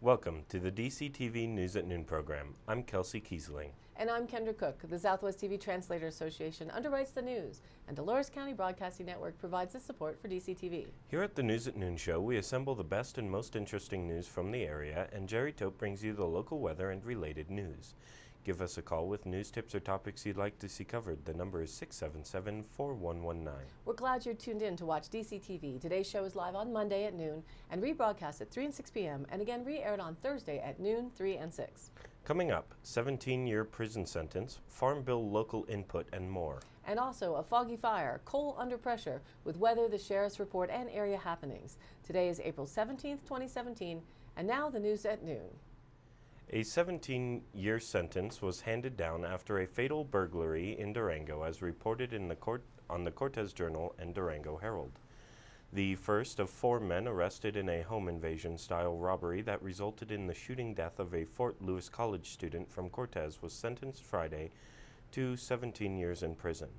Welcome to the DCTV News at Noon program. I'm Kelsey Kiesling. And I'm Kendra Cook. The Southwest TV Translator Association underwrites the news, and Dolores County Broadcasting Network provides the support for DCTV. Here at the News at Noon show, we assemble the best and most interesting news from the area, and Jerry Tope brings you the local weather and related news. Give us a call with news tips or topics you'd like to see covered. The number is 677-4119. We're glad you're tuned in to watch DCTV. Today's show is live on Monday at noon and rebroadcast at 3 and 6 p.m. and again re-aired on Thursday at noon, 3 and 6. Coming up, 17-year prison sentence, Farm Bill local input, and more. And also a foggy fire, coal under pressure, with weather, the sheriff's report, and area happenings. Today is April 17th, 2017, and now the news at noon. A 17-year sentence was handed down after a fatal burglary in Durango, as reported in on the Cortez Journal and Durango Herald. The first of 4 men arrested in a home invasion-style robbery that resulted in the shooting death of a Fort Lewis College student from Cortez was sentenced Friday to 17 years in prison.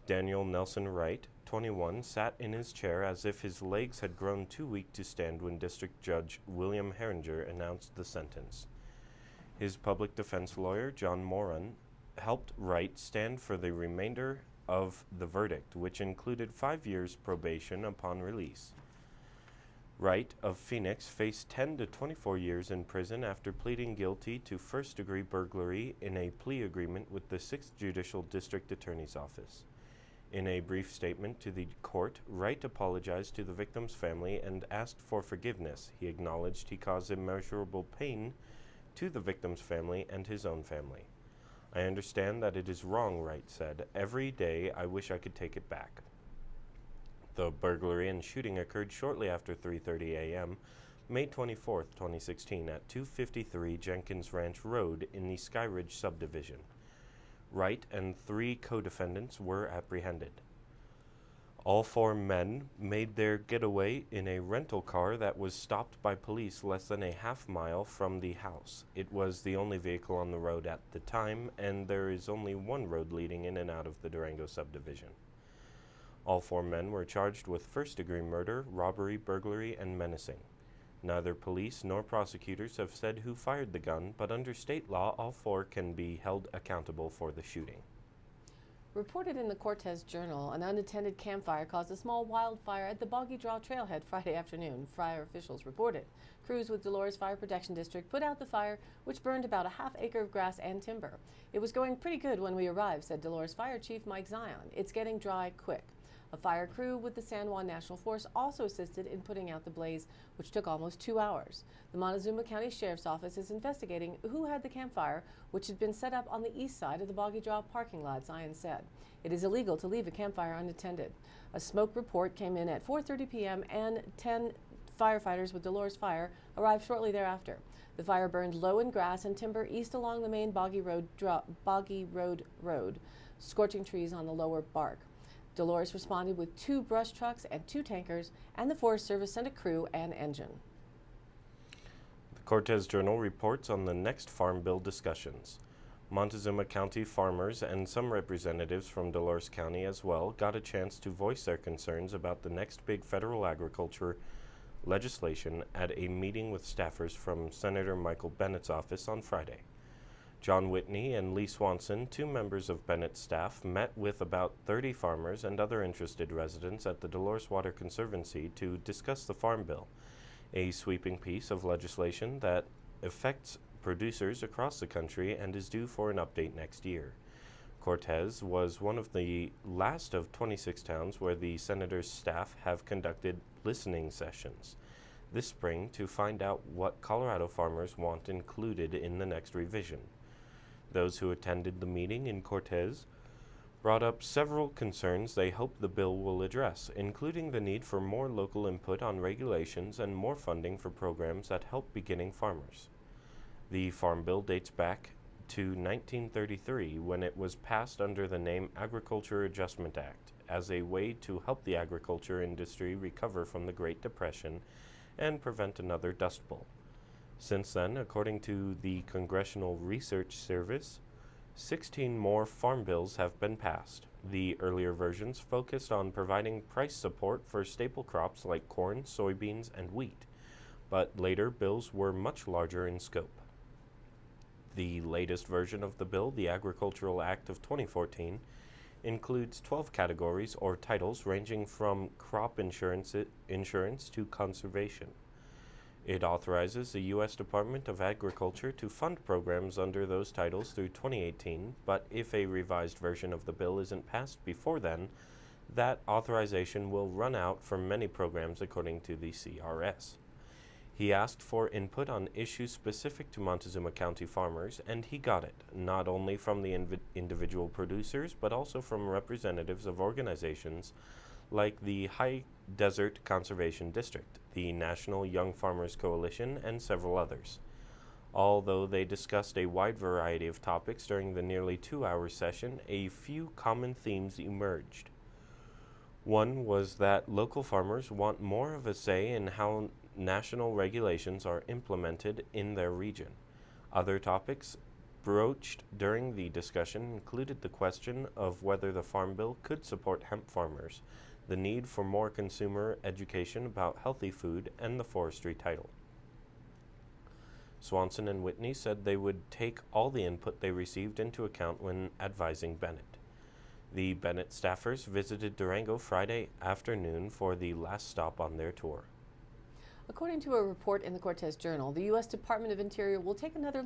Daniel Nelson Wright, 21, sat in his chair as if his legs had grown too weak to stand when District Judge William Herringer announced the sentence. His public defense lawyer, John Moran, helped Wright stand for the remainder of the verdict, which included 5 years probation upon release. Wright of Phoenix faced 10 to 24 years in prison after pleading guilty to first-degree burglary in a plea agreement with the 6th Judicial District Attorney's Office. In a brief statement to the court, Wright apologized to the victim's family and asked for forgiveness. He acknowledged he caused immeasurable pain to the victim's family and his own family. "I understand that it is wrong," Wright said. "Every day I wish I could take it back." The burglary and shooting occurred shortly after 3:30 a.m., May 24, 2016, at 253 Jenkins Ranch Road in the Skyridge subdivision. Wright and 3 co-defendants were apprehended. All 4 men made their getaway in a rental car that was stopped by police less than a half-mile from the house. It was the only vehicle on the road at the time, and there is only one road leading in and out of the Durango subdivision. All 4 men were charged with first-degree murder, robbery, burglary, and menacing. Neither police nor prosecutors have said who fired the gun, but under state law, all 4 can be held accountable for the shooting. Reported in the Cortez Journal, an unattended campfire caused a small wildfire at the Boggy Draw trailhead Friday afternoon, fire officials reported. Crews with Dolores Fire Protection District put out the fire, which burned about a half-acre of grass and timber. "It was going pretty good when we arrived," said Dolores Fire Chief Mike Zion. "It's getting dry quick." A fire crew with the San Juan National Forest also assisted in putting out the blaze, which took almost 2 hours. The Montezuma County Sheriff's Office is investigating who had the campfire, which had been set up on the east side of the Boggy Draw parking lot, Zion said. It is illegal to leave a campfire unattended. A smoke report came in at 4:30 p.m. and 10 firefighters with Dolores Fire arrived shortly thereafter. The fire burned low in grass and timber east along the main Boggy Road Road, scorching trees on the lower bark. Dolores responded with 2 brush trucks and 2 tankers, and the Forest Service sent a crew and engine. The Cortez Journal reports on the next Farm Bill discussions. Montezuma County farmers and some representatives from Dolores County as well got a chance to voice their concerns about the next big federal agriculture legislation at a meeting with staffers from Senator Michael Bennett's office on Friday. John Whitney and Lee Swanson, 2 members of Bennett's staff, met with about 30 farmers and other interested residents at the Dolores Water Conservancy to discuss the Farm Bill, a sweeping piece of legislation that affects producers across the country and is due for an update next year. Cortez was one of the last of 26 towns where the senator's staff have conducted listening sessions this spring to find out what Colorado farmers want included in the next revision. Those who attended the meeting in Cortez brought up several concerns they hope the bill will address, including the need for more local input on regulations and more funding for programs that help beginning farmers. The Farm Bill dates back to 1933, when it was passed under the name Agriculture Adjustment Act as a way to help the agriculture industry recover from the Great Depression and prevent another Dust Bowl. Since then, according to the Congressional Research Service, 16 more farm bills have been passed. The earlier versions focused on providing price support for staple crops like corn, soybeans, and wheat. but later bills were much larger in scope. The latest version of the bill, the Agricultural Act of 2014, includes 12 categories or titles ranging from crop insurance to conservation. It authorizes the U.S. Department of Agriculture to fund programs under those titles through 2018, but if a revised version of the bill isn't passed before then, that authorization will run out for many programs according to the CRS. He asked for input on issues specific to Montezuma County farmers, and he got it, not only from the individual producers, but also from representatives of organizations like the High Desert Conservation District, the National Young Farmers Coalition, and several others. Although they discussed a wide variety of topics during the nearly 2-hour session, a few common themes emerged. One was that local farmers want more of a say in how national regulations are implemented in their region. Other topics broached during the discussion included the question of whether the Farm Bill could support hemp farmers, the need for more consumer education about healthy food, and the forestry title. Swanson and Whitney said they would take all the input they received into account when advising Bennett. The Bennett staffers visited Durango Friday afternoon for the last stop on their tour. According to a report in the Cortez Journal, the U.S. Department of Interior will take another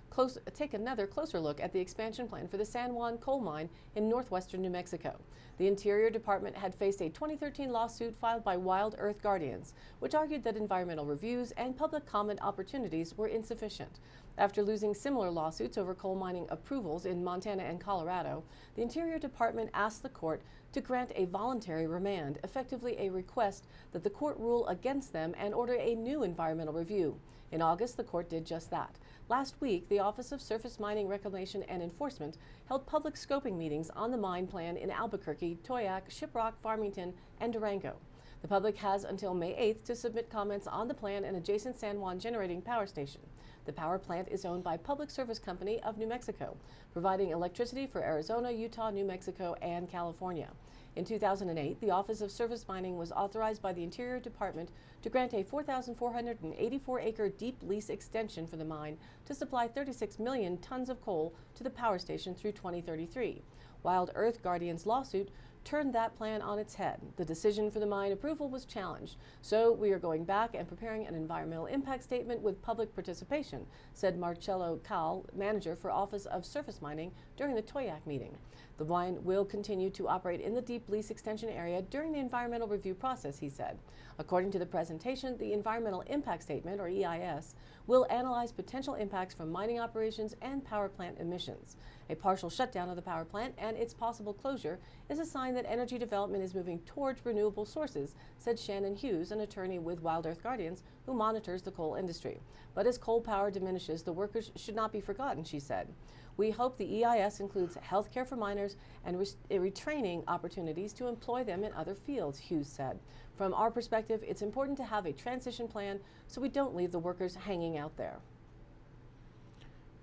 closer look at the expansion plan for the San Juan coal mine in northwestern New Mexico. The Interior Department had faced a 2013 lawsuit filed by Wild Earth Guardians, which argued that environmental reviews and public comment opportunities were insufficient. After losing similar lawsuits over coal mining approvals in Montana and Colorado, the Interior Department asked the court to grant a voluntary remand, effectively a request that the court rule against them and order a new environmental review. In August, the court did just that. Last week, the Office of Surface Mining Reclamation and Enforcement held public scoping meetings on the mine plan in Albuquerque, Toyac, Shiprock, Farmington, and Durango. The public has until May 8th to submit comments on the plan and adjacent San Juan generating power station. The power plant is owned by Public Service Company of New Mexico, providing electricity for Arizona, Utah, New Mexico, and California. In 2008, the Office of Surface Mining was authorized by the Interior Department to grant a 4,484-acre deep lease extension for the mine to supply 36 million tons of coal to the power station through 2033. Wild Earth Guardians' lawsuit turned that plan on its head. The decision for the mine approval was challenged, so we are going back and preparing an environmental impact statement with public participation, said Marcello Cal, manager for Office of Surface Mining, during the Toyac meeting. The mine will continue to operate in the deep lease extension area during the environmental review process, he said. According to the presentation, the Environmental Impact Statement, or EIS, will analyze potential impacts from mining operations and power plant emissions. A partial shutdown of the power plant and its possible closure is a sign that energy development is moving towards renewable sources, said Shannon Hughes, an attorney with Wild Earth Guardians who monitors the coal industry. But as coal power diminishes, the workers should not be forgotten, she said. We hope the EIS includes health care for miners and retraining opportunities to employ them in other fields, Hughes said. From our perspective, it's important to have a transition plan so we don't leave the workers hanging out there.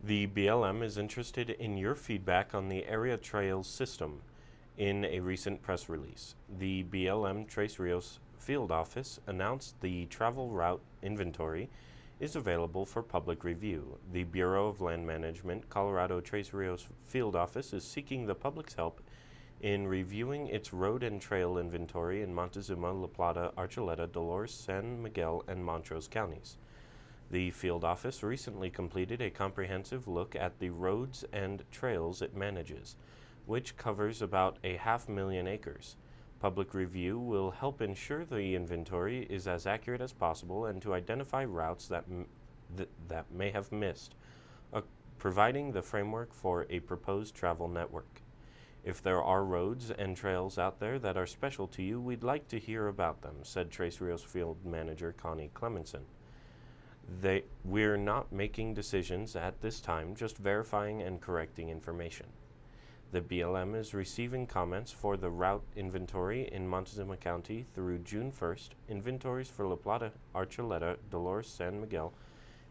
The BLM is interested in your feedback on the area trails system. In a recent press release, the BLM Tres Rios field office announced the travel route inventory is available for public review. The Bureau of Land Management Colorado Tres Rios field office is seeking the public's help in reviewing its road and trail inventory in Montezuma, La Plata, Archuleta, Dolores, San Miguel, and Montrose counties. The field office recently completed a comprehensive look at the roads and trails it manages, which covers about 500,000 acres. Public review will help ensure the inventory is as accurate as possible and to identify routes that may have missed, providing the framework for a proposed travel network. If there are roads and trails out there that are special to you, we'd like to hear about them, said Tres Rios Field Manager Connie Clemenson. We're not making decisions at this time, just verifying and correcting information. The BLM is receiving comments for the route inventory in Montezuma County through June 1st. Inventories for La Plata, Archuleta, Dolores, San Miguel,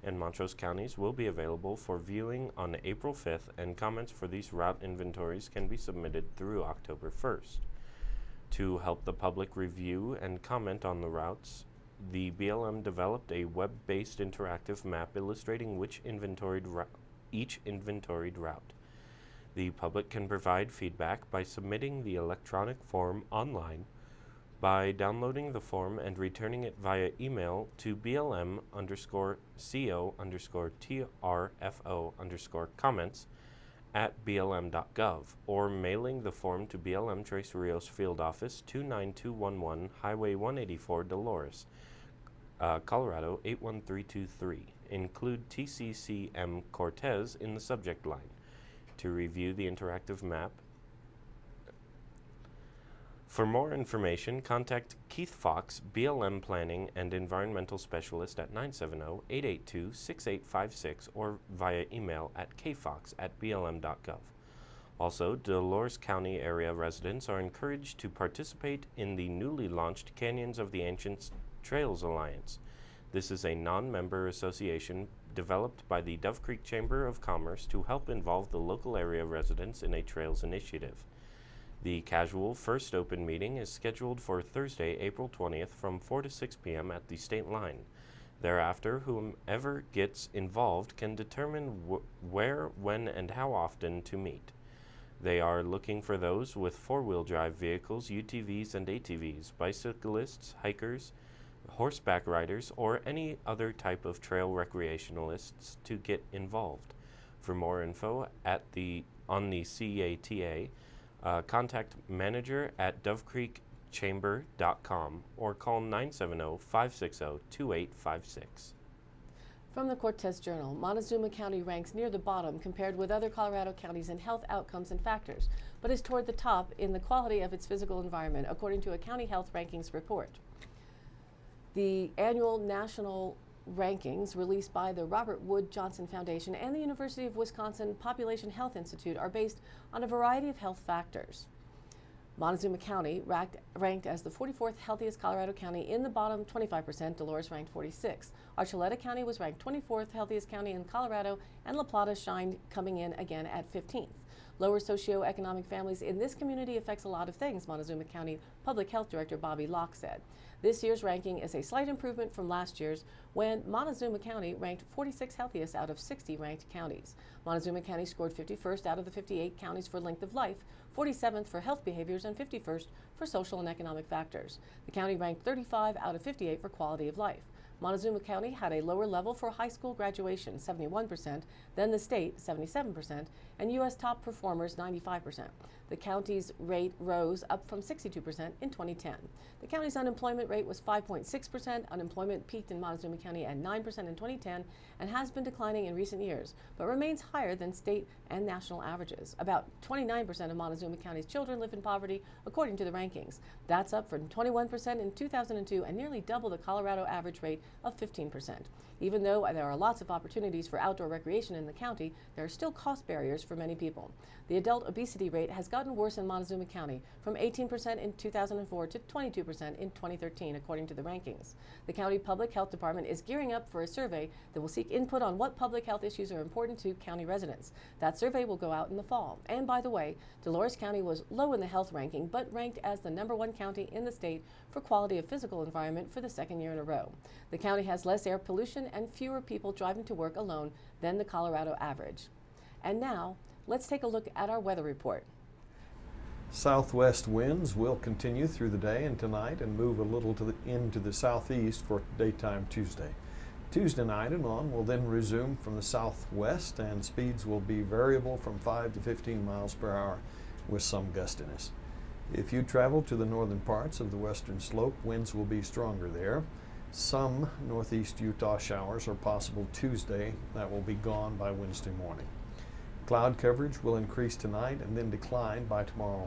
and Montrose counties will be available for viewing on April 5th, and comments for these route inventories can be submitted through October 1st. To help the public review and comment on the routes, the BLM developed a web-based interactive map illustrating each inventoried route. The public can provide feedback by submitting the electronic form online, by downloading the form and returning it via email to blm_co_trfo_comments@blm.gov, or mailing the form to BLM Tres Rios Field Office, 29211 Highway 184, Dolores, Colorado 81323. Include TCCM Cortez in the subject line. To review the interactive map, for more information, contact Keith Fox, BLM Planning and Environmental Specialist at 970-882-6856 or via email at kfox@blm.gov. Also, Dolores County area residents are encouraged to participate in the newly launched Canyons of the Ancient Trails Alliance. This is a non-member association developed by the Dove Creek Chamber of Commerce to help involve the local area residents in a trails initiative. The casual first open meeting is scheduled for Thursday, April 20th from 4 to 6 p.m. at the state line. Thereafter, whomever gets involved can determine where, when, and how often to meet. They are looking for those with four-wheel drive vehicles, UTVs and ATVs, bicyclists, hikers, horseback riders, or any other type of trail recreationalists to get involved. For more info on the CATA, contact manager at dovecreekchamber.com or call 970-560-2856. From the Cortez Journal, Montezuma County ranks near the bottom compared with other Colorado counties in health outcomes and factors, but is toward the top in the quality of its physical environment, according to a county health rankings report. The annual national rankings released by the Robert Wood Johnson Foundation and the University of Wisconsin Population Health Institute are based on a variety of health factors. Montezuma County ranked as the 44th healthiest Colorado county in the bottom 25%. Dolores ranked 46th. Archuleta County was ranked 24th healthiest county in Colorado, and La Plata shined, coming in again at 15th. Lower socioeconomic families in this community affects a lot of things, Montezuma County Public Health Director Bobby Locke said. This year's ranking is a slight improvement from last year's, when Montezuma County ranked 46th healthiest out of 60 ranked counties. Montezuma County scored 51st out of the 58 counties for length of life, 47th for health behaviors, and 51st for social and economic factors. The county ranked 35 out of 58 for quality of life. Montezuma County had a lower level for high school graduation, 71%, than the state, 77%, and U.S. top performers, 95%. The county's rate rose up from 62% in 2010. The county's unemployment rate was 5.6%. Unemployment peaked in Montezuma County at 9% in 2010 and has been declining in recent years, but remains higher than state and national averages. About 29% of Montezuma County's children live in poverty, according to the rankings. That's up from 21% in 2002 and nearly double the Colorado average rate of 15%. Even though there are lots of opportunities for outdoor recreation in the county, there are still cost barriers for many people. The adult obesity rate has gotten worse in Montezuma County, from 18% in 2004 to 22% in 2013, according to the rankings. The county public health department is gearing up for a survey that will seek input on what public health issues are important to county residents. That survey will go out in the fall. And by the way, Dolores County was low in the health ranking, but ranked as the #1 county in the state for quality of physical environment for the second year in a row. The county has less air pollution and fewer people driving to work alone than the Colorado average. And now, let's take a look at our weather report. Southwest winds will continue through the day and tonight and move a little into the southeast for daytime Tuesday. Tuesday night and on will then resume from the southwest, and speeds will be variable from 5 to 15 miles per hour with some gustiness. If you travel to the northern parts of the western slope, winds will be stronger there. Some northeast Utah showers are possible Tuesday that will be gone by Wednesday morning. Cloud coverage will increase tonight and then decline by tomorrow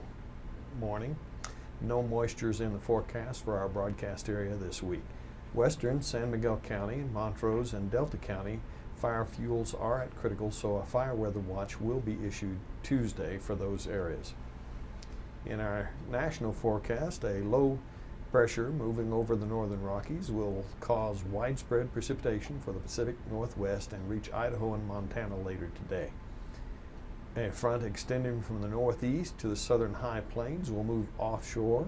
morning. No moisture is in the forecast for our broadcast area this week. Western San Miguel County, Montrose, and Delta County fire fuels are at critical, so a fire weather watch will be issued Tuesday for those areas. In our national forecast, a low pressure moving over the northern Rockies will cause widespread precipitation for the Pacific Northwest and reach Idaho and Montana later today. A front extending from the northeast to the southern high plains will move offshore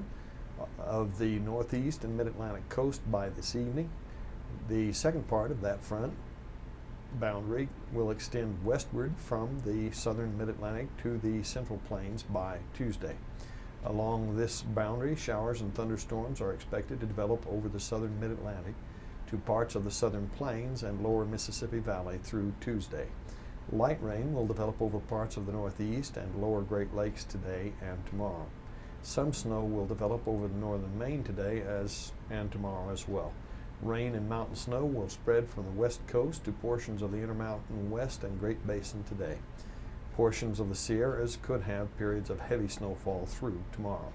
of the northeast and mid-Atlantic coast by this evening. The second part of that front boundary will extend westward from the southern mid-Atlantic to the central plains by Tuesday. Along this boundary, showers and thunderstorms are expected to develop over the southern mid-Atlantic to parts of the southern plains and lower Mississippi Valley through Tuesday. Light rain will develop over parts of the northeast and lower Great Lakes today and tomorrow. Some snow will develop over the northern Maine today and tomorrow as well. Rain and mountain snow will spread from the west coast to portions of the Intermountain West and Great Basin today. Portions of the Sierras could have periods of heavy snowfall through tomorrow.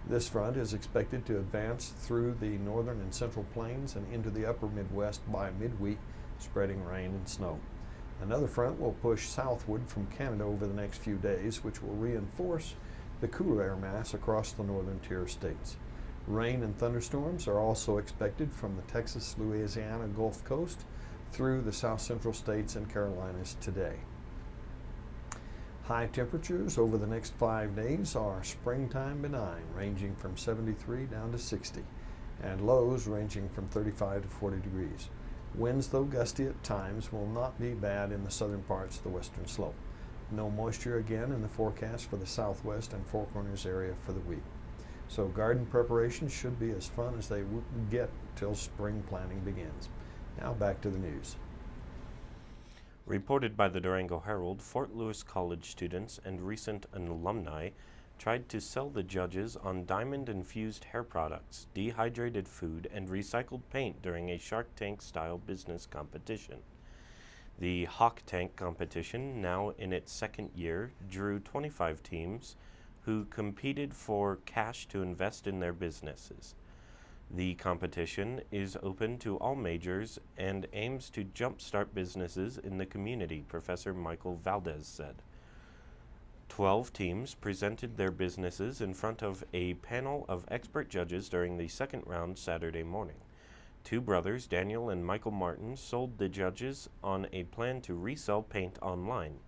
This front is expected to advance through the northern and central plains and into the upper Midwest by midweek, spreading rain and snow. Another front will push southward from Canada over the next few days, which will reinforce the cooler air mass across the northern tier states. Rain and thunderstorms are also expected from the Texas-Louisiana Gulf Coast through the south central states and Carolinas today. High temperatures over the next 5 days are springtime benign, ranging from 73 down to 60, and lows ranging from 35 to 40 degrees. Winds, though gusty at times, will not be bad in the southern parts of the western slope. No moisture again in the forecast for the southwest and Four Corners area for the week. So garden preparations should be as fun as they get till spring planting begins. Now back to the news. Reported by the Durango Herald, Fort Lewis College students and recent alumni tried to sell the judges on diamond-infused hair products, dehydrated food, and recycled paint during a Shark Tank-style business competition. The Hawk Tank competition, now in its second year, drew 25 teams who competed for cash to invest in their businesses. The competition is open to all majors and aims to jumpstart businesses in the community, Professor Michael Valdez said. 12 teams presented their businesses in front of a panel of expert judges during the second round Saturday morning. Two brothers, Daniel and Michael Martin, sold the judges on a plan to resell paint online.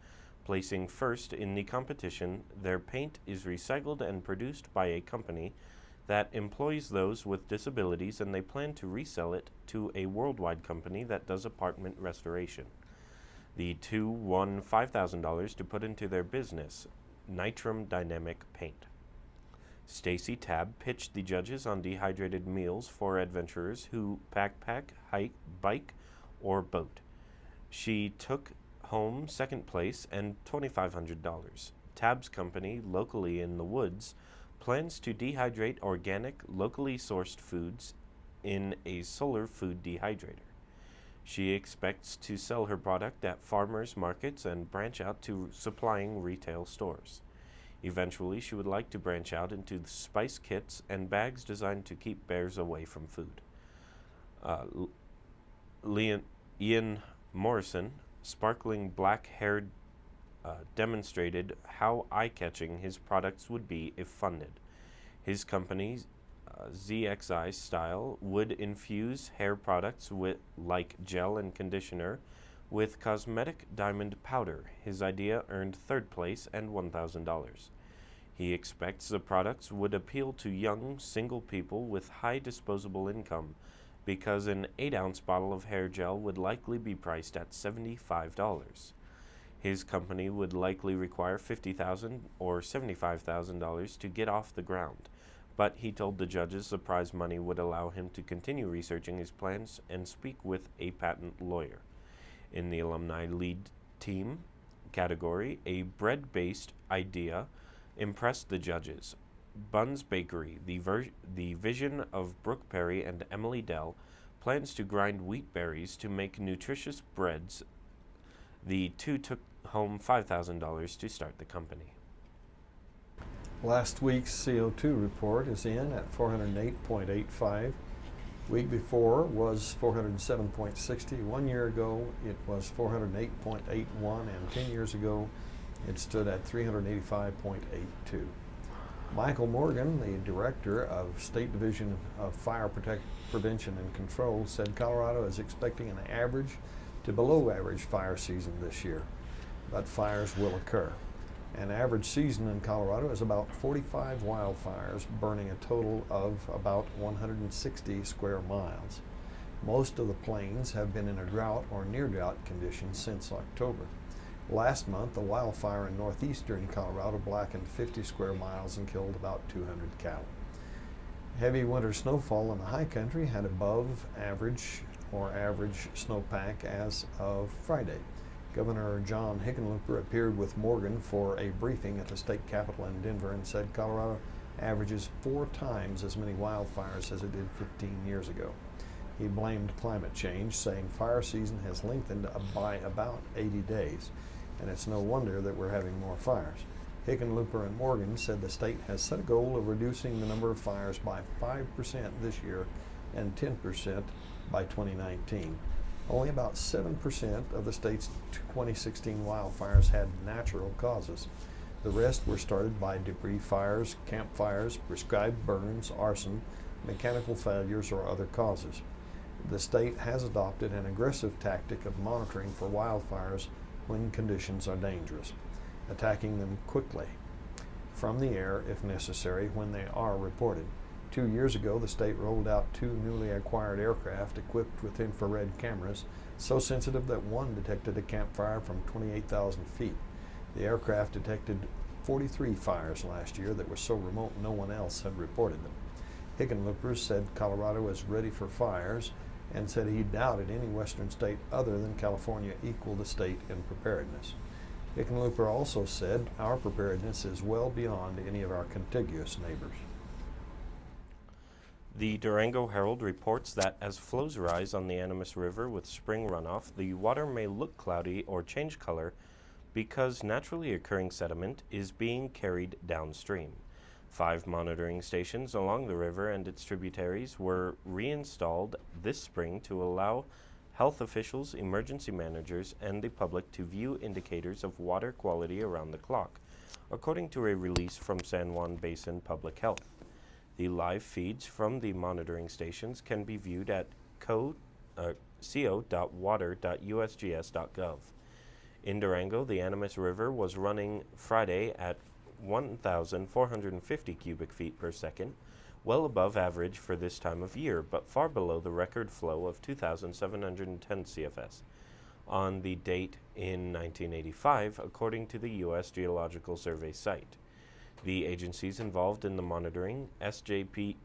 Placing first in the competition, their paint is recycled and produced by a company that employs those with disabilities, and they plan to resell it to a worldwide company that does apartment restoration. The two won $5,000 to put into their business, Nitrum Dynamic Paint. Stacy Tabb pitched the judges on dehydrated meals for adventurers who backpack, hike, bike, or boat. She took home second place and $2,500. Tabb's company, locally in the woods, plans to dehydrate organic, locally sourced foods in a solar food dehydrator. She expects to sell her product at farmers markets and branch out to supplying retail stores. Eventually, she would like to branch out into spice kits and bags designed to keep bears away from food. Ian Morrison, sparkling black-haired, demonstrated how eye-catching his products would be if funded. His company, ZXI Style, would infuse hair products like gel and conditioner with cosmetic diamond powder. His idea earned third place and $1,000. He expects the products would appeal to young, single people with high disposable income because an 8-ounce bottle of hair gel would likely be priced at $75. His company would likely require $50,000 or $75,000 to get off the ground, but he told the judges the prize money would allow him to continue researching his plans and speak with a patent lawyer. In the alumni lead team category, a bread-based idea impressed the judges. Buns Bakery, the vision of Brooke Perry and Emily Dell, plans to grind wheat berries to make nutritious breads. The two took home $5,000 to start the company. Last week's CO2 report is in at 408.85. Week before was 407.60. 1 year ago it was 408.81, and 10 years ago it stood at 385.82. Michael Morgan, the director of State Division of Fire Prevention and Control, said Colorado is expecting an average to below average fire season this year, but fires will occur. An average season in Colorado is about 45 wildfires, burning a total of about 160 square miles. Most of the plains have been in a drought or near drought conditions since October. Last month, a wildfire in northeastern Colorado blackened 50 square miles and killed about 200 cattle. Heavy winter snowfall in the high country had above average or average snowpack as of Friday. Governor John Hickenlooper appeared with Morgan for a briefing at the state capitol in Denver and said Colorado averages 4 times as many wildfires as it did 15 years ago. He blamed climate change, saying fire season has lengthened by about 80 days, and it's no wonder that we're having more fires. Hickenlooper and Morgan said the state has set a goal of reducing the number of fires by 5% this year and 10% by 2019. Only about 7% of the state's 2016 wildfires had natural causes. The rest were started by debris fires, campfires, prescribed burns, arson, mechanical failures, or other causes. The state has adopted an aggressive tactic of monitoring for wildfires when conditions are dangerous, attacking them quickly from the air if necessary when they are reported. 2 years ago, the state rolled out 2 newly acquired aircraft equipped with infrared cameras so sensitive that one detected a campfire from 28,000 feet. The aircraft detected 43 fires last year that were so remote no one else had reported them. Hickenlooper said Colorado is ready for fires and said he doubted any western state other than California equal the state in preparedness. Hickenlooper also said our preparedness is well beyond any of our contiguous neighbors. The Durango Herald reports that as flows rise on the Animas River with spring runoff, the water may look cloudy or change color because naturally occurring sediment is being carried downstream. 5 monitoring stations along the river and its tributaries were reinstalled this spring to allow health officials, emergency managers, and the public to view indicators of water quality around the clock, according to a release from San Juan Basin Public Health. The live feeds from the monitoring stations can be viewed at co.water.usgs.gov. In Durango, the Animas River was running Friday at 1,450 cubic feet per second, well above average for this time of year, but far below the record flow of 2,710 CFS on the date in 1985, according to the U.S. Geological Survey site. The agencies involved in the monitoring, SJBPH,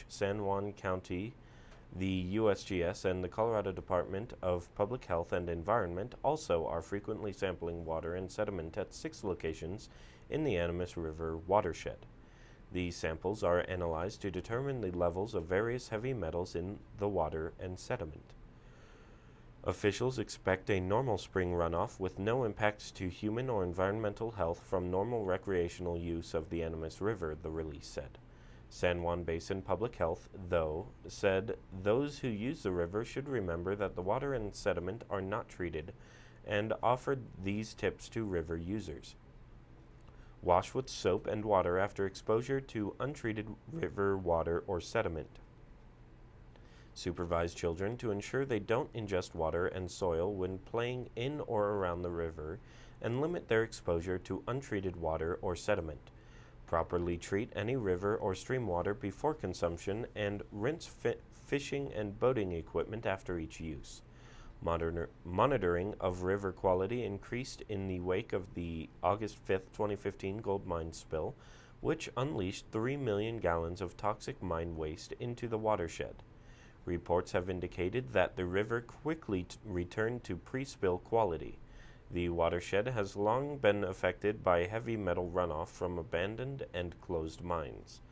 San Juan County, the USGS, and the Colorado Department of Public Health and Environment, also are frequently sampling water and sediment at 6 locations in the Animas River watershed. These samples are analyzed to determine the levels of various heavy metals in the water and sediment. Officials expect a normal spring runoff with no impacts to human or environmental health from normal recreational use of the Animas River, the release said. San Juan Basin Public Health, though, said those who use the river should remember that the water and sediment are not treated and offered these tips to river users. Wash with soap and water after exposure to untreated river water or sediment. Supervise children to ensure they don't ingest water and soil when playing in or around the river and limit their exposure to untreated water or sediment. Properly treat any river or stream water before consumption and rinse fishing and boating equipment after each use. Monitoring of river quality increased in the wake of the August 5, 2015 gold mine spill, which unleashed 3 million gallons of toxic mine waste into the watershed. Reports have indicated that the river quickly returned to pre-spill quality. The watershed has long been affected by heavy metal runoff from abandoned and closed mines.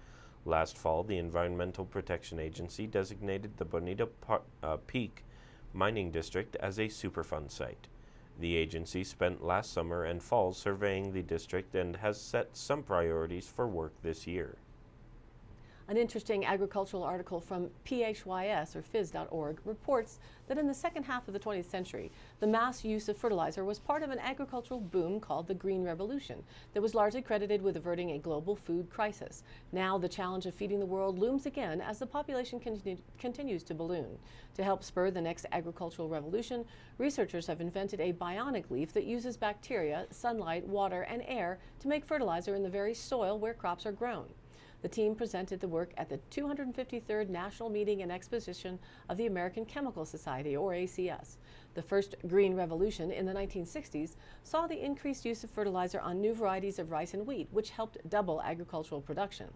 Last fall, the Environmental Protection Agency designated the Bonita Peak Mining District as a Superfund site. The agency spent last summer and fall surveying the district and has set some priorities for work this year. An interesting agricultural article from PHYS or phys.org reports that in the second half of the 20th century, the mass use of fertilizer was part of an agricultural boom called the Green Revolution that was largely credited with averting a global food crisis. Now the challenge of feeding the world looms again as the population continues to balloon. To help spur the next agricultural revolution, researchers have invented a bionic leaf that uses bacteria, sunlight, water, and air to make fertilizer in the very soil where crops are grown. The team presented the work at the 253rd National Meeting and Exposition of the American Chemical Society, or ACS. The first Green Revolution in the 1960s saw the increased use of fertilizer on new varieties of rice and wheat, which helped double agricultural production.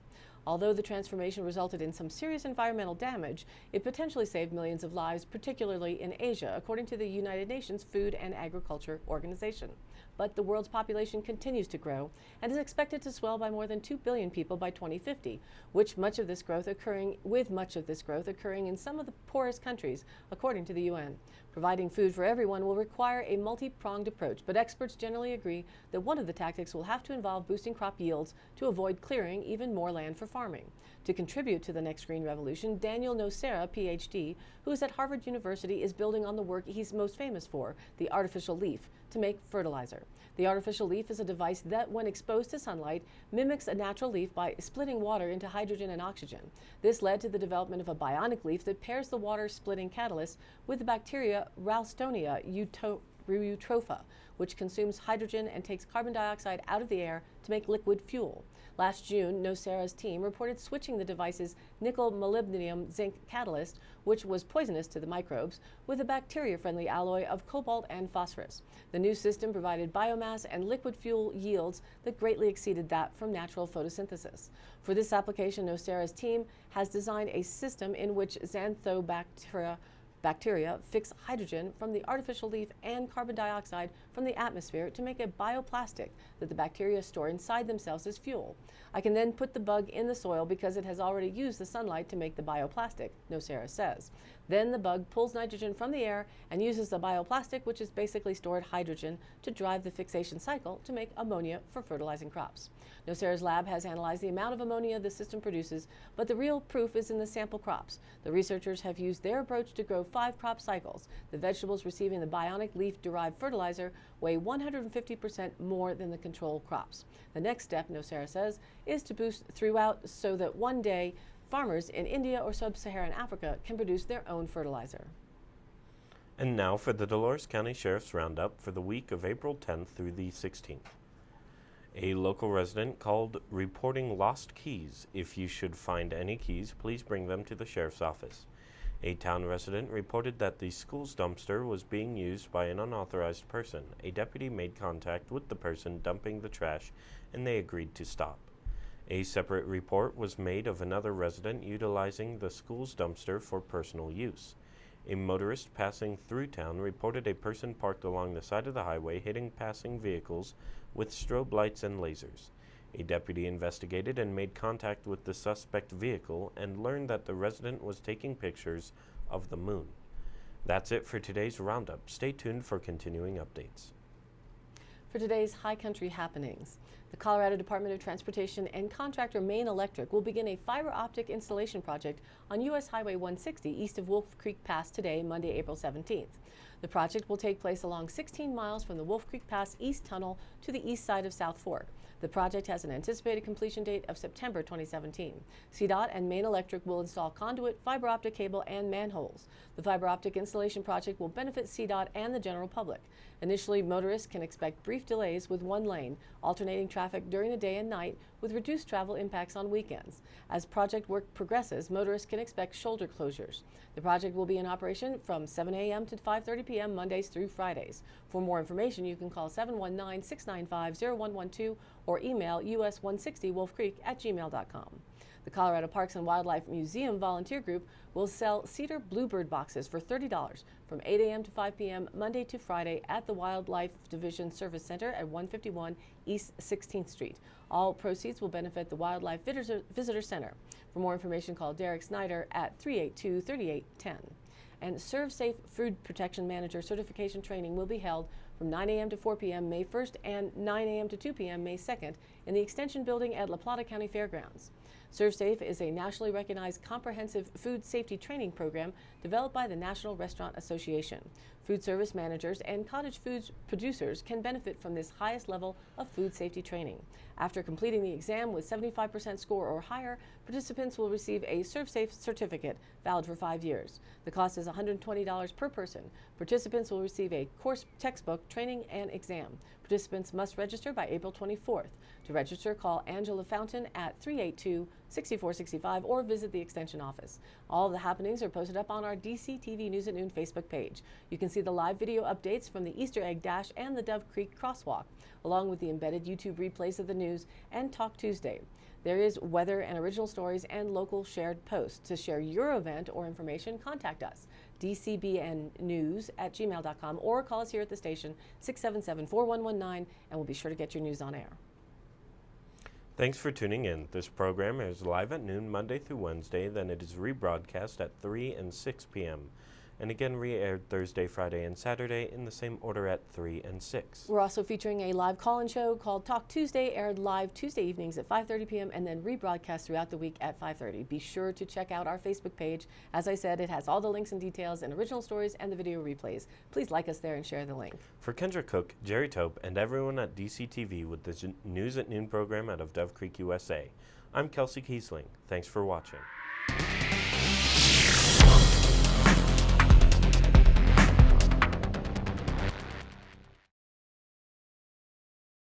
Although the transformation resulted in some serious environmental damage, it potentially saved millions of lives, particularly in Asia, according to the United Nations Food and Agriculture Organization. But the world's population continues to grow and is expected to swell by more than 2 billion people by 2050, with much of this growth occurring in some of the poorest countries, according to the UN. Providing food for everyone will require a multi-pronged approach, but experts generally agree that one of the tactics will have to involve boosting crop yields to avoid clearing even more land for farming. To contribute to the next green revolution, Daniel Nocera, PhD, who is at Harvard University, is building on the work he's most famous for, the artificial leaf, to make fertilizer. The artificial leaf is a device that, when exposed to sunlight, mimics a natural leaf by splitting water into hydrogen and oxygen. This led to the development of a bionic leaf that pairs the water-splitting catalyst with the bacteria Ralstonia eutropha, which consumes hydrogen and takes carbon dioxide out of the air to make liquid fuel. Last June, Nocera's team reported switching the device's nickel-molybdenum-zinc catalyst, which was poisonous to the microbes, with a bacteria-friendly alloy of cobalt and phosphorus. The new system provided biomass and liquid fuel yields that greatly exceeded that from natural photosynthesis. For this application, Nocera's team has designed a system in which bacteria fix hydrogen from the artificial leaf and carbon dioxide from the atmosphere to make a bioplastic that the bacteria store inside themselves as fuel. I can then put the bug in the soil because it has already used the sunlight to make the bioplastic, Nocera says. Then the bug pulls nitrogen from the air and uses the bioplastic, which is basically stored hydrogen, to drive the fixation cycle to make ammonia for fertilizing crops. Nocera's lab has analyzed the amount of ammonia the system produces, but the real proof is in the sample crops. The researchers have used their approach to grow 5 crop cycles. The vegetables receiving the bionic leaf-derived fertilizer weigh 150% more than the control crops. The next step, Nocera says, is to boost throughout so that one day farmers in India or sub-Saharan Africa can produce their own fertilizer. And now for the Dolores County Sheriff's Roundup for the week of April 10th through the 16th. A local resident called reporting lost keys. If you should find any keys, please bring them to the sheriff's office. A town resident reported that the school's dumpster was being used by an unauthorized person. A deputy made contact with the person dumping the trash, and they agreed to stop. A separate report was made of another resident utilizing the school's dumpster for personal use. A motorist passing through town reported a person parked along the side of the highway hitting passing vehicles with strobe lights and lasers. A deputy investigated and made contact with the suspect vehicle and learned that the resident was taking pictures of the moon. That's it for today's Roundup. Stay tuned for continuing updates. For today's High Country happenings, the Colorado Department of Transportation and contractor Maine Electric will begin a fiber optic installation project on U.S. Highway 160 east of Wolf Creek Pass today, Monday, April 17th. The project will take place along 16 miles from the Wolf Creek Pass East Tunnel to the east side of South Fork. The project has an anticipated completion date of September 2017. CDOT and Maine Electric will install conduit, fiber optic cable, and manholes. The fiber optic installation project will benefit CDOT and the general public. Initially, motorists can expect brief delays with one lane, alternating traffic during the day and night, with reduced travel impacts on weekends. As project work progresses, motorists can expect shoulder closures. The project will be in operation from 7 a.m. to 5:30 p.m. Mondays through Fridays. For more information, you can call 719-695-0112 or email us160wolfcreek@gmail.com. The Colorado Parks and Wildlife Museum Volunteer Group will sell cedar bluebird boxes for $30 from 8 a.m. to 5 p.m. Monday to Friday at the Wildlife Division Service Center at 151 East 16th Street. All proceeds will benefit the Wildlife Visitor Center. For more information, call Derek Snyder at 382-3810. And Serve Safe Food Protection Manager certification training will be held from 9 a.m. to 4 p.m. May 1st and 9 a.m. to 2 p.m. May 2nd in the Extension Building at La Plata County Fairgrounds. ServSafe is a nationally recognized comprehensive food safety training program developed by the National Restaurant Association. Food service managers and cottage foods producers can benefit from this highest level of food safety training. After completing the exam with 75% score or higher, participants will receive a ServSafe certificate valid for 5 years. The cost is $120 per person. Participants will receive a course textbook, training, and exam. Participants must register by April 24th. To register, call Angela Fountain at 382-6465 or visit the Extension office. All of the happenings are posted up on our DCTV News at Noon Facebook page. You can see the live video updates from the Easter Egg Dash and the Dove Creek Crosswalk, along with the embedded YouTube replays of the news and Talk Tuesday. There is weather and original stories and local shared posts. To share your event or information, contact us, dcbnnews@gmail.com, or call us here at the station, 677-4119, and we'll be sure to get your news on air. Thanks for tuning in. This program is live at noon Monday through Wednesday, then it is rebroadcast at 3 and 6 p.m. and again re-aired Thursday, Friday, and Saturday in the same order at 3 and 6. We're also featuring a live call-in show called Talk Tuesday, aired live Tuesday evenings at 5:30 p.m. and then rebroadcast throughout the week at 5:30. Be sure to check out our Facebook page. As I said, it has all the links and details and original stories and the video replays. Please like us there and share the link. For Kendra Cook, Jerry Tope, and everyone at DCTV with the News at Noon program out of Dove Creek, USA, I'm Kelsey Kiesling. Thanks for watching.